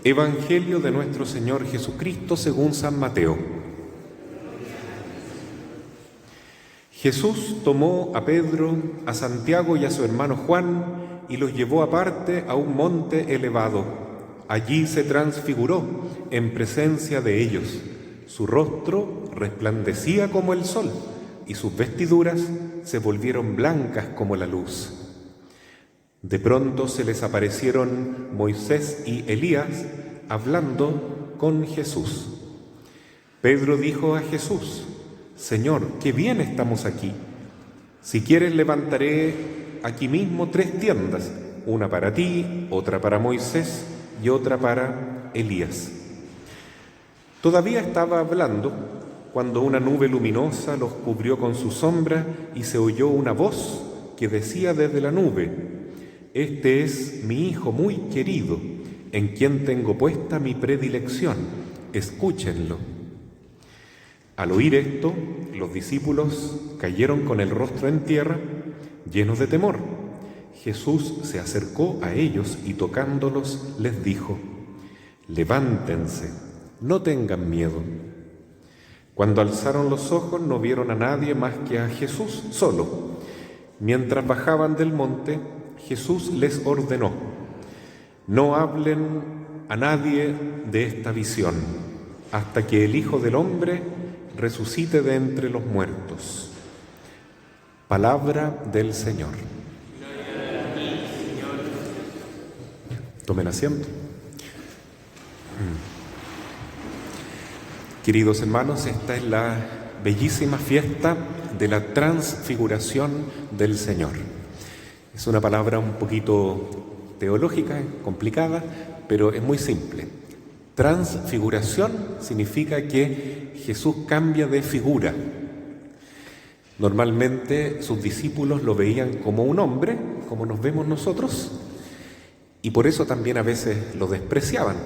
Evangelio de nuestro Señor Jesucristo según San Mateo. Jesús tomó a Pedro, a Santiago y a su hermano Juan y los llevó aparte a un monte elevado. Allí se transfiguró en presencia de ellos. Su rostro resplandecía como el sol y sus vestiduras se volvieron blancas como la luz. De pronto se les aparecieron Moisés y Elías hablando con Jesús. Pedro dijo a Jesús: Señor, qué bien estamos aquí. Si quieres levantaré aquí mismo 3 tiendas, una para ti, otra para Moisés y otra para Elías. Todavía estaba hablando cuando una nube luminosa los cubrió con su sombra y se oyó una voz que decía desde la nube: Este es mi Hijo muy querido, en quien tengo puesta mi predilección. Escúchenlo. Al oír esto, los discípulos cayeron con el rostro en tierra, llenos de temor. Jesús se acercó a ellos y tocándolos les dijo: Levántense, no tengan miedo. Cuando alzaron los ojos no vieron a nadie más que a Jesús solo. Mientras bajaban del monte, Jesús les ordenó: No hablen a nadie de esta visión, hasta que el Hijo del Hombre resucite de entre los muertos. Palabra del Señor. Tomen asiento. Queridos hermanos, esta es la bellísima fiesta de la transfiguración del Señor. Es una palabra un poquito teológica, complicada, pero es muy simple. Transfiguración significa que Jesús cambia de figura. Normalmente sus discípulos lo veían como un hombre, como nos vemos nosotros, y por eso también a veces lo despreciaban,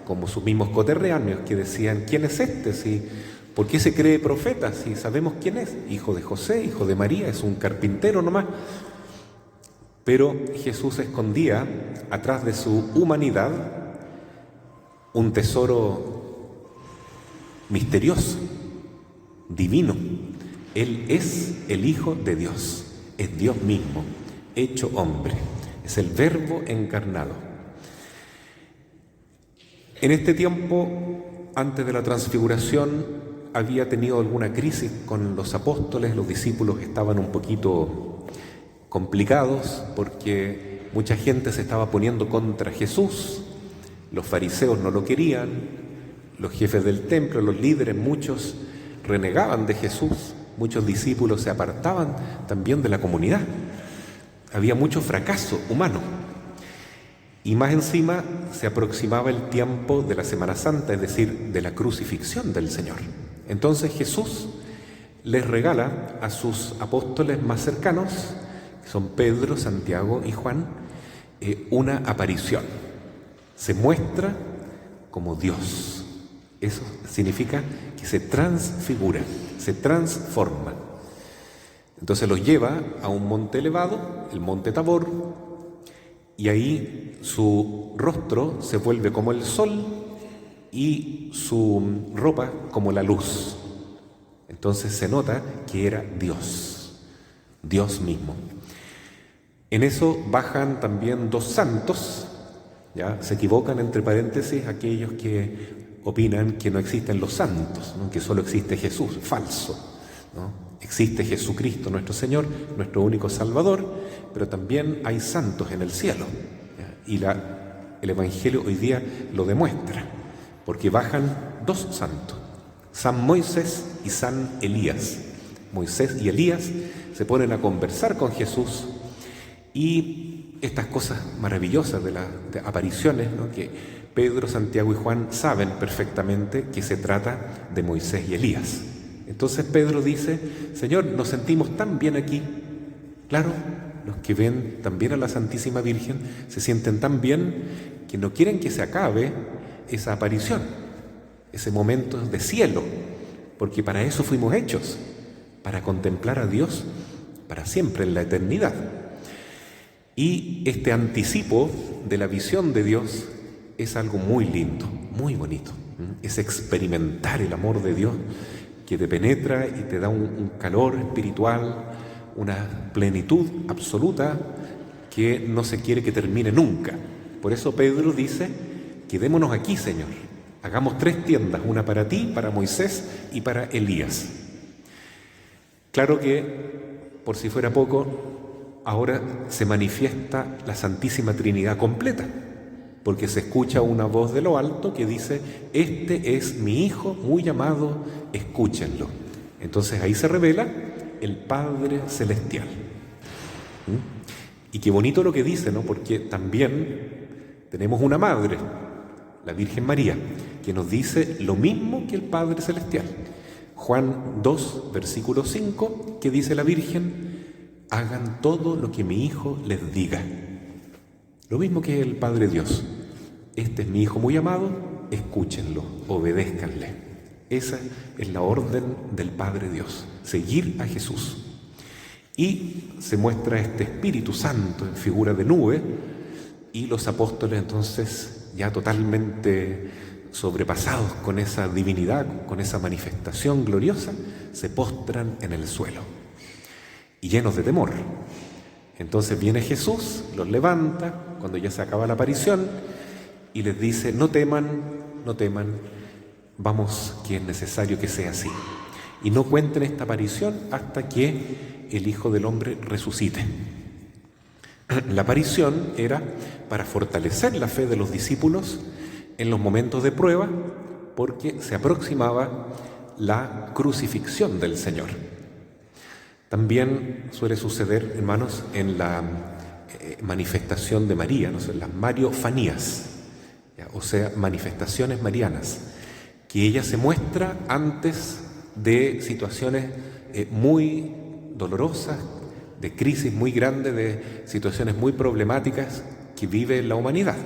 como sus mismos coterráneos que decían: ¿Quién es este? ¿Por qué se cree profeta si sabemos quién es? Hijo de José, hijo de María, es un carpintero nomás. Pero Jesús escondía atrás de su humanidad un tesoro misterioso, divino. Él es el Hijo de Dios, es Dios mismo, hecho hombre, es el Verbo encarnado. En este tiempo, antes de la transfiguración, había tenido alguna crisis con los apóstoles. Los discípulos estaban un poquito complicados porque mucha gente se estaba poniendo contra Jesús. Los fariseos no lo querían, los jefes del templo, los líderes, muchos renegaban de Jesús, muchos discípulos se apartaban también de la comunidad. Había mucho fracaso humano. Y más encima se aproximaba el tiempo de la Semana Santa, es decir, de la crucifixión del Señor. Entonces Jesús les regala a sus apóstoles más cercanos, que son Pedro, Santiago y Juan, una aparición. Se muestra como Dios. Eso significa que se transfigura, se transforma. Entonces los lleva a un monte elevado, el monte Tabor, y ahí su rostro se vuelve como el sol y su ropa como la luz. Entonces se nota que era Dios, Dios mismo. En eso bajan también 2 santos. Ya se equivocan, entre paréntesis, aquellos que opinan que no existen los santos, ¿no? Que solo existe Jesús. Falso, ¿no? Existe Jesucristo nuestro Señor, nuestro único Salvador, pero también hay santos en el cielo, ¿ya? Y el Evangelio hoy día lo demuestra, porque bajan 2 santos, San Moisés y San Elías. Moisés y Elías se ponen a conversar con Jesús, y estas cosas maravillosas de las apariciones, ¿no? Que Pedro, Santiago y Juan saben perfectamente que se trata de Moisés y Elías. Entonces Pedro dice: Señor, nos sentimos tan bien aquí. Claro, los que ven también a la Santísima Virgen se sienten tan bien que no quieren que se acabe esa aparición, ese momento de cielo, porque para eso fuimos hechos, para contemplar a Dios para siempre en la eternidad. Y este anticipo de la visión de Dios es algo muy lindo, muy bonito. Es experimentar el amor de Dios que te penetra y te da un calor espiritual, una plenitud absoluta que no se quiere que termine nunca. Por eso Pedro dice: quedémonos aquí, Señor. Hagamos 3 tiendas, una para ti, para Moisés y para Elías. Claro que, por si fuera poco, ahora se manifiesta la Santísima Trinidad completa, porque se escucha una voz de lo alto que dice: este es mi Hijo muy amado, escúchenlo. Entonces ahí se revela el Padre Celestial. Y qué bonito lo que dice, ¿no? Porque también tenemos una madre, la Virgen María, que nos dice lo mismo que el Padre Celestial. Juan 2, versículo 5, que dice la Virgen: hagan todo lo que mi Hijo les diga. Lo mismo que el Padre Dios. Este es mi Hijo muy amado, escúchenlo, obedézcanle. Esa es la orden del Padre Dios, seguir a Jesús. Y se muestra este Espíritu Santo en figura de nube, y los apóstoles entonces, ya totalmente sobrepasados con esa divinidad, con esa manifestación gloriosa, se postran en el suelo y llenos de temor. Entonces viene Jesús, los levanta cuando ya se acaba la aparición y les dice: no teman, no teman, vamos, que es necesario que sea así. Y no cuenten esta aparición hasta que el Hijo del Hombre resucite. La aparición era para fortalecer la fe de los discípulos en los momentos de prueba, porque se aproximaba la crucifixión del Señor. También suele suceder, hermanos, en la manifestación de María, ¿no? En las mariofanías, o sea, manifestaciones marianas, que ella se muestra antes de situaciones muy dolorosas, de crisis muy grandes, de situaciones muy problemáticas que vive la humanidad.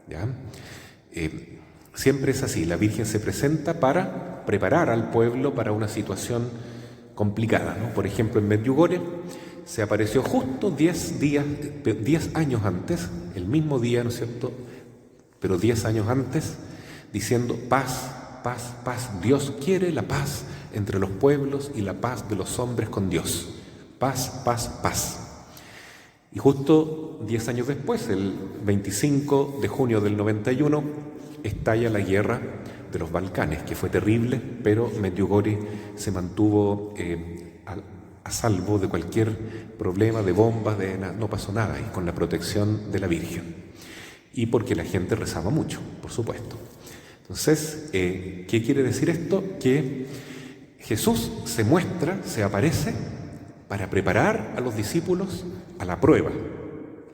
¿Ya? Siempre es así, la Virgen se presenta para preparar al pueblo para una situación complicada, ¿no? Por ejemplo, en Medjugorje se apareció justo 10 años antes, el mismo día, ¿no es cierto?, pero 10 años antes, diciendo: paz, paz, paz. Dios quiere la paz entre los pueblos y la paz de los hombres con Dios. Paz, paz, paz. Y justo 10 años después, el 25 de junio del 91, estalla la guerra de los Balcanes, que fue terrible, pero Medjugorje se mantuvo a salvo de cualquier problema, de bombas, no pasó nada, y con la protección de la Virgen. Y porque la gente rezaba mucho, por supuesto. Entonces, ¿qué quiere decir esto? Que Jesús se muestra, se aparece para preparar a los discípulos a la prueba,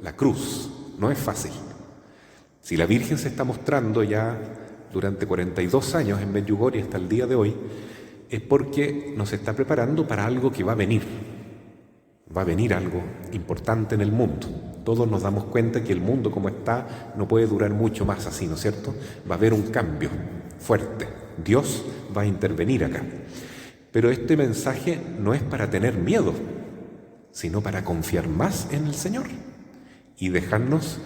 la cruz. No es fácil. Si la Virgen se está mostrando ya durante 42 años en Medjugorje hasta el día de hoy, es porque nos está preparando para algo que va a venir. Va a venir algo importante en el mundo. Todos nos damos cuenta que el mundo como está no puede durar mucho más así, ¿no es cierto? Va a haber un cambio fuerte. Dios va a intervenir acá. Pero este mensaje no es para tener miedo, sino para confiar más en el Señor y dejarnos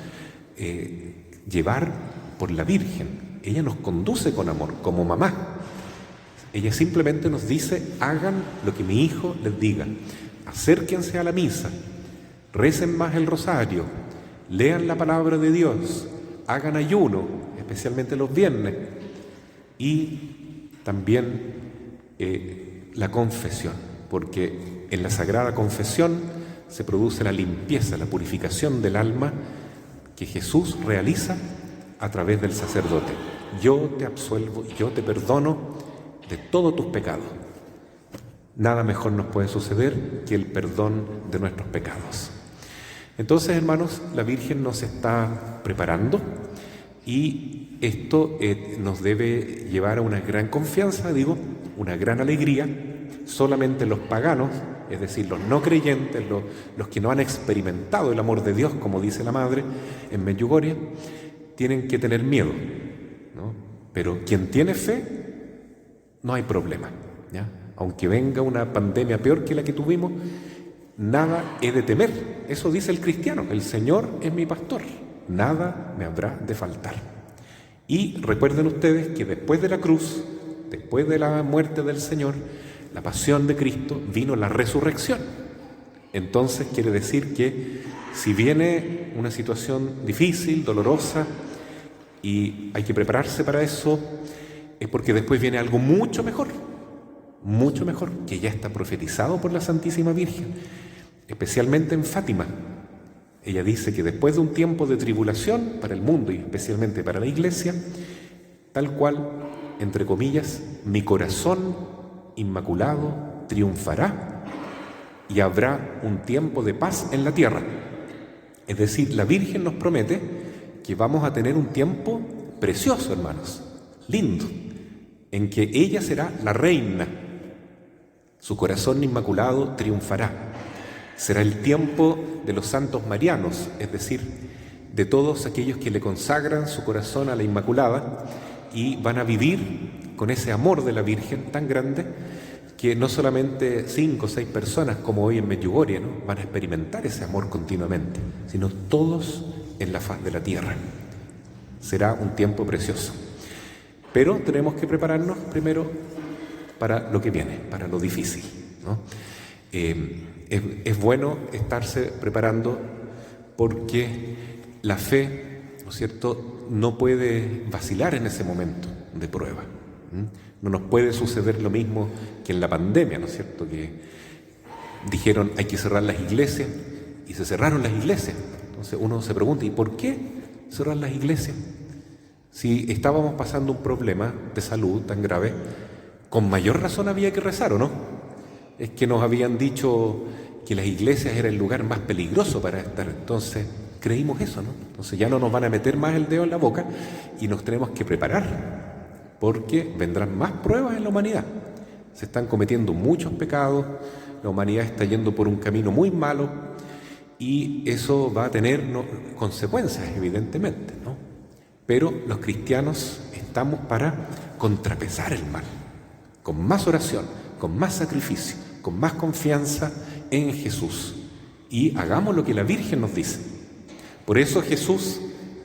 llevar por la Virgen. Ella nos conduce con amor, como mamá. Ella simplemente nos dice: hagan lo que mi hijo les diga, acérquense a la misa, recen más el rosario, lean la palabra de Dios, hagan ayuno, especialmente los viernes, y también la confesión, porque en la Sagrada Confesión se produce la limpieza, la purificación del alma que Jesús realiza a través del sacerdote. Yo te absuelvo, yo te perdono de todos tus pecados. Nada mejor nos puede suceder que el perdón de nuestros pecados. Entonces, hermanos, la Virgen nos está preparando y esto nos debe llevar a una gran confianza, una gran alegría. Solamente los paganos, es decir, los no creyentes, los que no han experimentado el amor de Dios, como dice la Madre en Medjugorje, tienen que tener miedo, ¿no? Pero quien tiene fe, no hay problema, ¿ya? Aunque venga una pandemia peor que la que tuvimos, nada he de temer. Eso dice el cristiano: el Señor es mi pastor, nada me habrá de faltar. Y recuerden ustedes que después de la cruz, después de la muerte del Señor, la pasión de Cristo, vino la resurrección. Entonces quiere decir que si viene una situación difícil, dolorosa, y hay que prepararse para eso, es porque después viene algo mucho mejor, que ya está profetizado por la Santísima Virgen, especialmente en Fátima. Ella dice que después de un tiempo de tribulación para el mundo y especialmente para la Iglesia, tal cual, entre comillas, mi corazón inmaculado triunfará y habrá un tiempo de paz en la tierra. Es decir, la Virgen nos promete que vamos a tener un tiempo precioso, hermanos, lindo, en que ella será la reina. Su corazón inmaculado triunfará. Será el tiempo de los santos marianos, es decir, de todos aquellos que le consagran su corazón a la Inmaculada y van a vivir con ese amor de la Virgen tan grande que no solamente 5 o 6 personas como hoy en Medjugorje, ¿no?, van a experimentar ese amor continuamente, sino todos en la faz de la tierra. Será un tiempo precioso. Pero tenemos que prepararnos primero para lo que viene, para lo difícil, ¿no? Es bueno estarse preparando porque la fe, ¿no es cierto?, no puede vacilar en ese momento de prueba. No nos puede suceder lo mismo que en la pandemia, ¿no es cierto?, que dijeron hay que cerrar las iglesias y se cerraron las iglesias. Entonces uno se pregunta, ¿y por qué cerrar las iglesias? Si estábamos pasando un problema de salud tan grave, con mayor razón había que rezar, ¿o no? Es que nos habían dicho que las iglesias era el lugar más peligroso para estar. Entonces creímos eso, ¿no? Entonces ya no nos van a meter más el dedo en la boca y nos tenemos que preparar, porque vendrán más pruebas en la humanidad. Se están cometiendo muchos pecados, la humanidad está yendo por un camino muy malo y eso va a tener consecuencias, evidentemente, ¿no? Pero los cristianos estamos para contrapesar el mal, con más oración, con más sacrificio, con más confianza en Jesús. Y hagamos lo que la Virgen nos dice. Por eso Jesús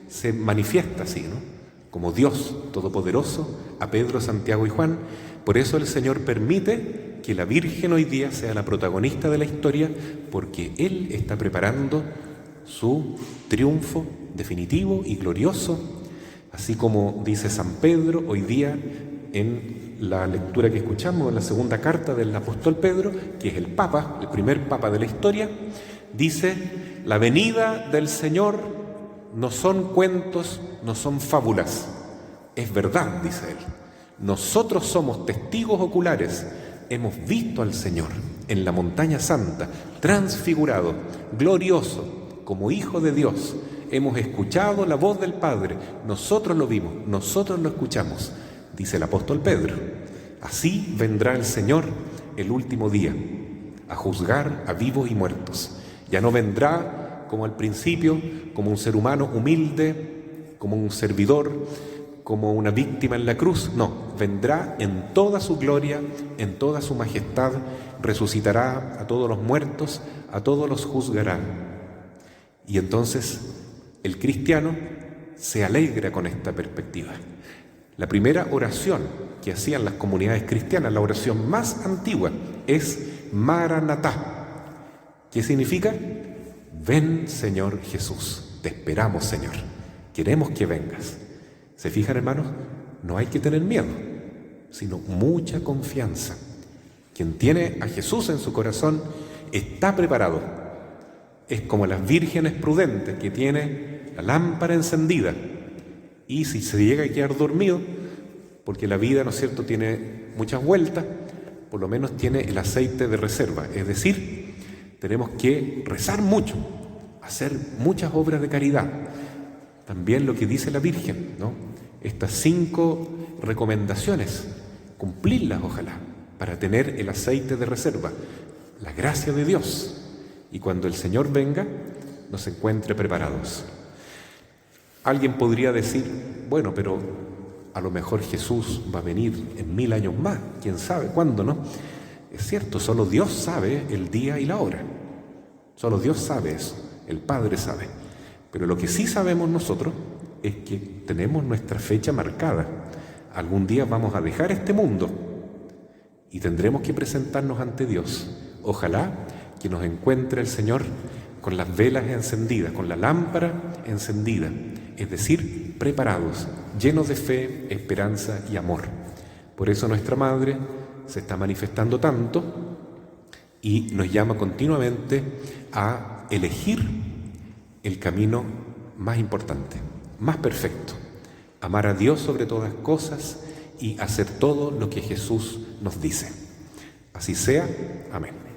se manifiesta así, ¿no?, como Dios Todopoderoso a Pedro, Santiago y Juan. Por eso el Señor permite que la Virgen hoy día sea la protagonista de la historia, porque Él está preparando su triunfo definitivo y glorioso, así como dice San Pedro hoy día en la lectura que escuchamos en la segunda carta del apóstol Pedro, que es el Papa, el primer Papa de la historia. Dice: la venida del Señor no son cuentos, no son fábulas, es verdad, dice él. Nosotros somos testigos oculares, hemos visto al Señor en la montaña santa, transfigurado, glorioso, como Hijo de Dios. Hemos escuchado la voz del Padre, nosotros lo vimos, nosotros lo escuchamos, dice el apóstol Pedro. Así vendrá el Señor el último día, a juzgar a vivos y muertos. Ya no vendrá como al principio, como un ser humano humilde, como un servidor, como una víctima en la cruz. No, vendrá en toda su gloria, en toda su majestad, resucitará a todos los muertos, a todos los juzgará. Y entonces el cristiano se alegra con esta perspectiva. La primera oración que hacían las comunidades cristianas, la oración más antigua, es Maranatá. ¿Qué significa? Ven, Señor Jesús, te esperamos, Señor, queremos que vengas. ¿Se fijan, hermanos? No hay que tener miedo, sino mucha confianza. Quien tiene a Jesús en su corazón está preparado. Es como las vírgenes prudentes que tiene la lámpara encendida, y si se llega a quedar dormido, porque la vida, ¿no es cierto?, tiene muchas vueltas, por lo menos tiene el aceite de reserva. Es decir, tenemos que rezar mucho, hacer muchas obras de caridad. También lo que dice la Virgen, ¿no?, estas 5 recomendaciones, cumplirlas ojalá, para tener el aceite de reserva, la gracia de Dios, y cuando el Señor venga, nos encuentre preparados. Alguien podría decir, bueno, pero a lo mejor Jesús va a venir en 1000 años más, quién sabe cuándo, ¿no? Es cierto, solo Dios sabe el día y la hora. Solo Dios sabe eso, el Padre sabe. Pero lo que sí sabemos nosotros es que tenemos nuestra fecha marcada. Algún día vamos a dejar este mundo y tendremos que presentarnos ante Dios. Ojalá que nos encuentre el Señor con las velas encendidas, con la lámpara encendida, es decir, preparados, llenos de fe, esperanza y amor. Por eso nuestra Madre se está manifestando tanto y nos llama continuamente a elegir el camino más importante, más perfecto, amar a Dios sobre todas cosas y hacer todo lo que Jesús nos dice. Así sea. Amén.